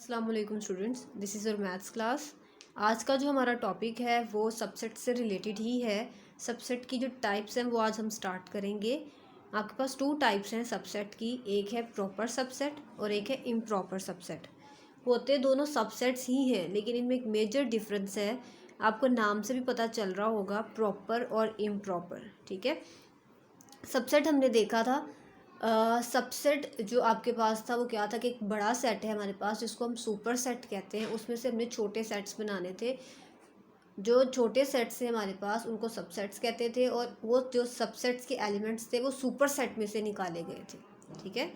अस्सलाम वालेकुम students, this is your maths class. आज का जो हमारा टॉपिक है वो सबसेट से रिलेटेड ही है। सबसेट की जो टाइप्स हैं वो आज हम स्टार्ट करेंगे। आपके पास टू टाइप्स हैं सबसेट की, एक है प्रॉपर सबसेट और एक है इम्प्रॉपर सबसेट। होते दोनों सबसेट्स ही हैं, लेकिन इनमें एक मेजर डिफरेंस है। आपको नाम से भी पता चल रहा होगा, प्रॉपर और इम्प्रॉपर। ठीक है, सबसेट हमने देखा था। सबसेट जो आपके पास था वो क्या था कि एक बड़ा सेट है हमारे पास जिसको हम सुपर सेट कहते हैं, उसमें से हमने छोटे सेट्स बनाने थे। जो छोटे सेट्स थे हमारे पास उनको सबसेट्स कहते थे, और वो जो सबसेट्स के एलिमेंट्स थे वो सुपर सेट में से निकाले गए थे। ठीक है,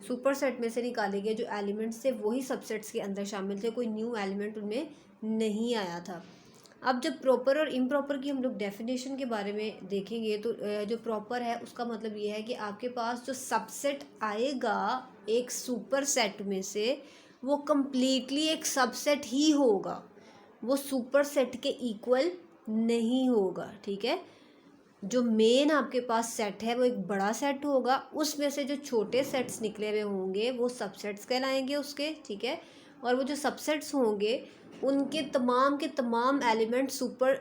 सुपर सेट में से निकाले गए जो एलिमेंट्स थे वही सबसेट्स के अंदर शामिल थे, कोई न्यू एलिमेंट उनमें नहीं आया था। अब जब प्रॉपर और इम्प्रॉपर की हम लोग डेफिनेशन के बारे में देखेंगे तो जो प्रॉपर है उसका मतलब ये है कि आपके पास जो सबसेट आएगा एक सुपर सेट में से वो कम्प्लीटली एक सबसेट ही होगा, वो सुपर सेट के इक्वल नहीं होगा। ठीक है, जो मेन आपके पास सेट है वो एक बड़ा सेट होगा, उसमें से जो छोटे सेट्स निकले हुए होंगे वो सबसेट्स कहलाएंगे उसके। ठीक है, और वो जो सबसेट्स होंगे उनके तमाम के तमाम एलिमेंट सुपर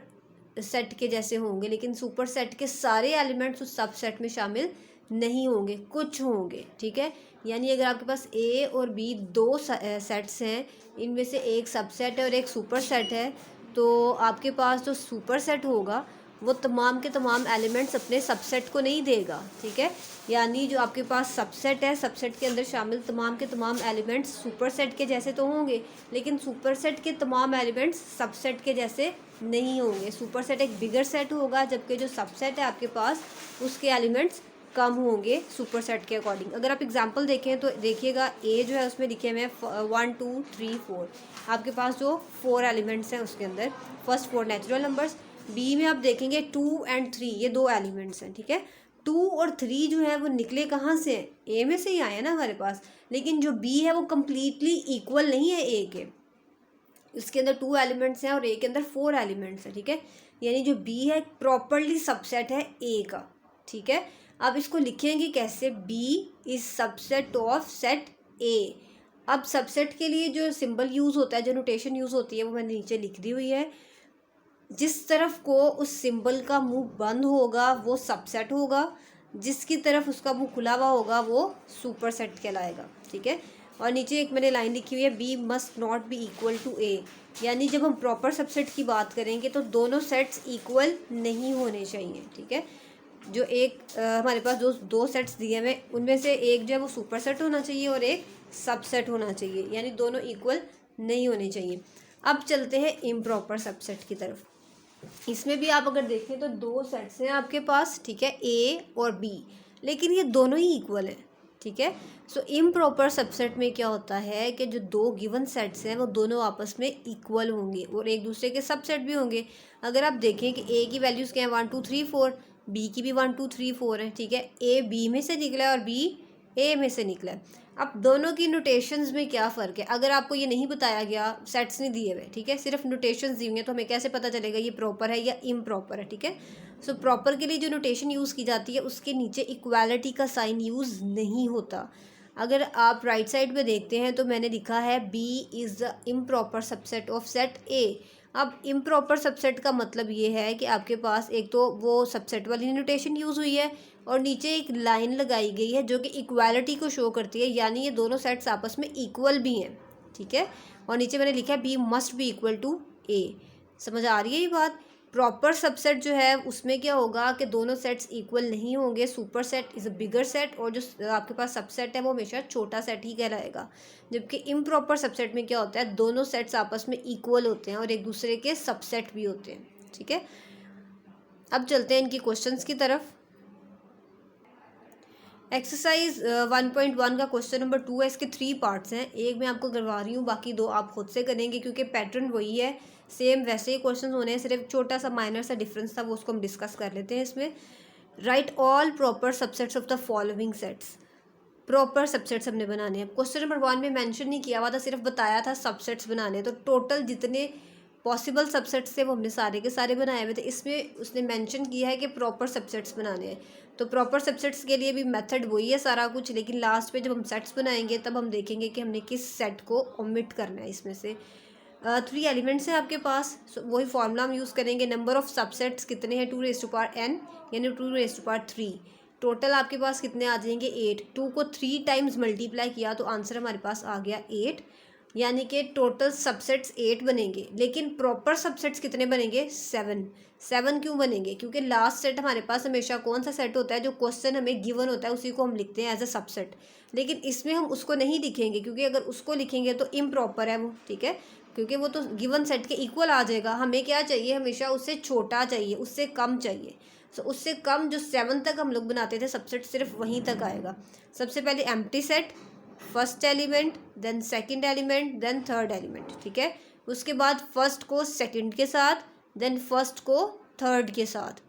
सेट के जैसे होंगे, लेकिन सुपर सेट के सारे एलिमेंट्स उस सबसेट में शामिल नहीं होंगे, कुछ होंगे। ठीक है, यानी अगर आपके पास ए और बी दो सेट्स हैं, इनमें से एक सबसेट है और एक सुपर सेट है, तो आपके पास जो सुपर सेट होगा वो तमाम के तमाम एलिमेंट्स अपने सबसेट को नहीं देगा। ठीक है, यानी जो आपके पास सबसेट है, सबसेट के अंदर शामिल तमाम के तमाम एलिमेंट्स सुपर सेट के जैसे तो होंगे, लेकिन सुपर सेट के तमाम एलिमेंट्स सबसेट के जैसे नहीं होंगे। सुपर सेट एक बिगर सेट होगा, जबकि जो सबसेट है आपके पास उसके एलिमेंट्स कम होंगे सुपर सेट के अकॉर्डिंग। अगर आप एग्जांपल देखें तो देखिएगा, ए जो है उसमें लिखे हुए हैं 1 2 3 4, आपके पास जो 4 एलिमेंट्स हैं उसके अंदर फर्स्ट 4 नेचुरल नंबर्स। बी में आप देखेंगे 2 और 3, ये 2 एलिमेंट्स हैं। ठीक है, 2 और 3 जो है वो निकले कहाँ से हैं, ए में से ही आए हैं ना हमारे पास, लेकिन जो बी है वो कम्प्लीटली इक्वल नहीं है ए के। इसके अंदर 2 एलिमेंट्स हैं और ए के अंदर 4 एलिमेंट्स हैं। ठीक है, यानी जो बी है प्रॉपरली सबसेट है ए का। ठीक है, अब इसको लिखेंगे कैसे, B is subset of set A. अब सबसेट के लिए जो सिंबल यूज़ होता है, जो नोटेशन यूज़ होती है, वो मैंने नीचे लिख दी हुई है। जिस तरफ को उस सिंबल का मुंह बंद होगा वो सबसेट होगा, जिसकी तरफ उसका मुंह खुला हुआ होगा वो सुपर सेट कहलाएगा। ठीक है, और नीचे एक मैंने लाइन लिखी हुई है, B must not be equal to A. यानी जब हम प्रॉपर सबसेट की बात करेंगे तो दोनों सेट्स इक्वल नहीं होने चाहिए। ठीक है, जो एक हमारे पास जो 2 सेट्स दिए हुए उनमें से एक जो है वो सुपर सेट होना चाहिए और एक सबसेट होना चाहिए, यानी दोनों इक्वल नहीं होने चाहिए। अब चलते हैं इम्प्रॉपर सबसेट की तरफ। इसमें भी आप अगर देखें तो 2 सेट्स हैं आपके पास। ठीक है, ए और बी, लेकिन ये दोनों ही इक्वल हैं। ठीक है, सो इम्प्रॉपर सबसेट में क्या होता है कि जो 2 गिवन सेट्स हैं वो दोनों आपस में इक्वल होंगे और एक दूसरे के सबसेट भी होंगे। अगर आप देखें कि ए की वैल्यूज़ क्या है 1 2 3 4, बी की भी 1 2 3 4 है। ठीक है, ए बी में से निकला है और बी ए में से निकला है। अब दोनों की नोटेशंस में क्या फ़र्क है, अगर आपको ये नहीं बताया गया, सेट्स नहीं दिए हुए, ठीक है, सिर्फ नोटेशंस दी हुई हैं, तो हमें कैसे पता चलेगा ये प्रॉपर है या इम्प्रॉपर है। ठीक है, सो प्रॉपर के लिए जो नोटेशन यूज़ की जाती है उसके नीचे इक्वालिटी का साइन यूज़ नहीं होता। अगर आप राइट साइड पे देखते हैं तो मैंने लिखा है B is the improper subset of set A. अब इम्प्रॉपर सबसेट का मतलब ये है कि आपके पास एक तो वो सबसेट वाली नोटेशन यूज़ हुई है और नीचे एक लाइन लगाई गई है जो कि इक्वालिटी को शो करती है, यानी ये दोनों सेट्स आपस में इक्वल भी हैं। ठीक है, और नीचे मैंने लिखा है B must be equal to A. समझ आ रही है ये बात। प्रॉपर सबसेट जो है उसमें क्या होगा कि दोनों सेट्स इक्वल नहीं होंगे, super set is a bigger set और जो आपके पास सबसेट है वो हमेशा छोटा सेट ही कहलाएगा। जबकि इम्प्रॉपर सबसेट में क्या होता है, दोनों सेट्स आपस में इक्वल होते हैं और एक दूसरे के सबसेट भी होते हैं। ठीक है, अब चलते हैं इनकी क्वेश्चंस की तरफ। एक्सरसाइज 1.1 का क्वेश्चन नंबर 2 है। इसके 3 पार्ट्स हैं, एक मैं आपको करवा रही हूँ, बाकी 2 आप खुद से करेंगे क्योंकि पैटर्न वही है, सेम वैसे ही क्वेश्चन होने हैं, सिर्फ छोटा सा माइनर सा डिफरेंस था, वो उसको हम डिस्कस कर लेते हैं इसमें। Right all proper subsets of the following sets. Proper subsets हमने बनाने हैं। क्वेश्चन नंबर 1 में मेंशन नहीं किया हुआ था, सिर्फ बताया था सबसेट्स बनाने, तो टोटल जितने पॉसिबल सबसेट्स थे वो हमने सारे के सारे बनाए हुए थे। इसमें उसने मेंशन किया है कि प्रॉपर सबसेट्स बनाने हैं, तो प्रॉपर सबसेट्स के लिए भी मेथड वही है सारा कुछ, लेकिन लास्ट पे जब हम सेट्स बनाएंगे तब हम देखेंगे कि हमने किस सेट को ओमिट करना है। इसमें से 3 एलिमेंट्स हैं आपके पास, वही फॉर्मूला हम यूज़ करेंगे। नंबर ऑफ सबसेट्स कितने हैं, 2n यानी 2 3। टोटल आपके पास कितने आ जाएंगे 8। 2 को 3 टाइम्स मल्टीप्लाई किया तो आंसर हमारे पास आ गया 8, यानी कि टोटल सबसेट्स 8 बनेंगे। लेकिन प्रॉपर सबसेट्स कितने बनेंगे, 7 क्यों बनेंगे, क्योंकि लास्ट सेट हमारे पास हमेशा कौन सा सेट होता है, जो क्वेश्चन हमें गिवन होता है उसी को हम लिखते हैं एज अ सबसेट। लेकिन इसमें हम उसको नहीं लिखेंगे, क्योंकि अगर उसको लिखेंगे तो इम्प्रॉपर है वो, ठीक है, क्योंकि वो तो गिवन सेट के इक्वल आ जाएगा। हमें क्या चाहिए, हमेशा उससे छोटा चाहिए, उससे कम चाहिए। सो उससे कम जो 7 तक हम लोग बनाते थे सबसेट, सिर्फ वहीं तक आएगा। सबसे पहले empty set, first element, then second element, then third element, ठीक है। उसके बाद फर्स्ट को सेकंड के साथ, देन फर्स्ट को थर्ड के साथ।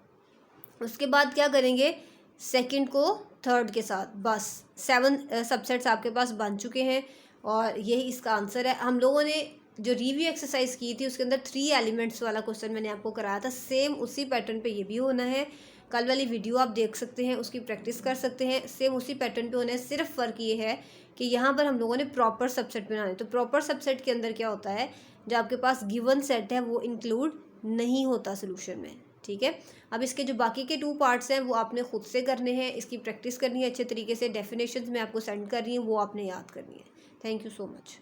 उसके बाद क्या करेंगे, सेकंड को थर्ड के साथ। बस 7 सबसेट्स आपके पास बन चुके हैं और यही इसका आंसर है। हम लोगों ने जो रिव्यू एक्सरसाइज की थी उसके अंदर 3 एलिमेंट्स वाला क्वेश्चन मैंने आपको कराया था, सेम उसी पैटर्न पे ये भी होना है। कल वाली वीडियो आप देख सकते हैं, उसकी प्रैक्टिस कर सकते हैं, सेम उसी पैटर्न पे होना है। सिर्फ फ़र्क ये है कि यहाँ पर हम लोगों ने प्रॉपर सबसेट बनाने। तो प्रॉपर सबसेट के अंदर क्या होता है, जो आपके पास गिवन सेट है वो इंक्लूड नहीं होता सोल्यूशन में, ठीक है। अब इसके जो बाकी के 2 पार्ट्स हैं वो आपने खुद से करने हैं, इसकी प्रैक्टिस करनी है अच्छे तरीके से। डेफिनेशंस मैं आपको सेंड कर रही हूँ, वो आपने याद करनी है। Thank you so much.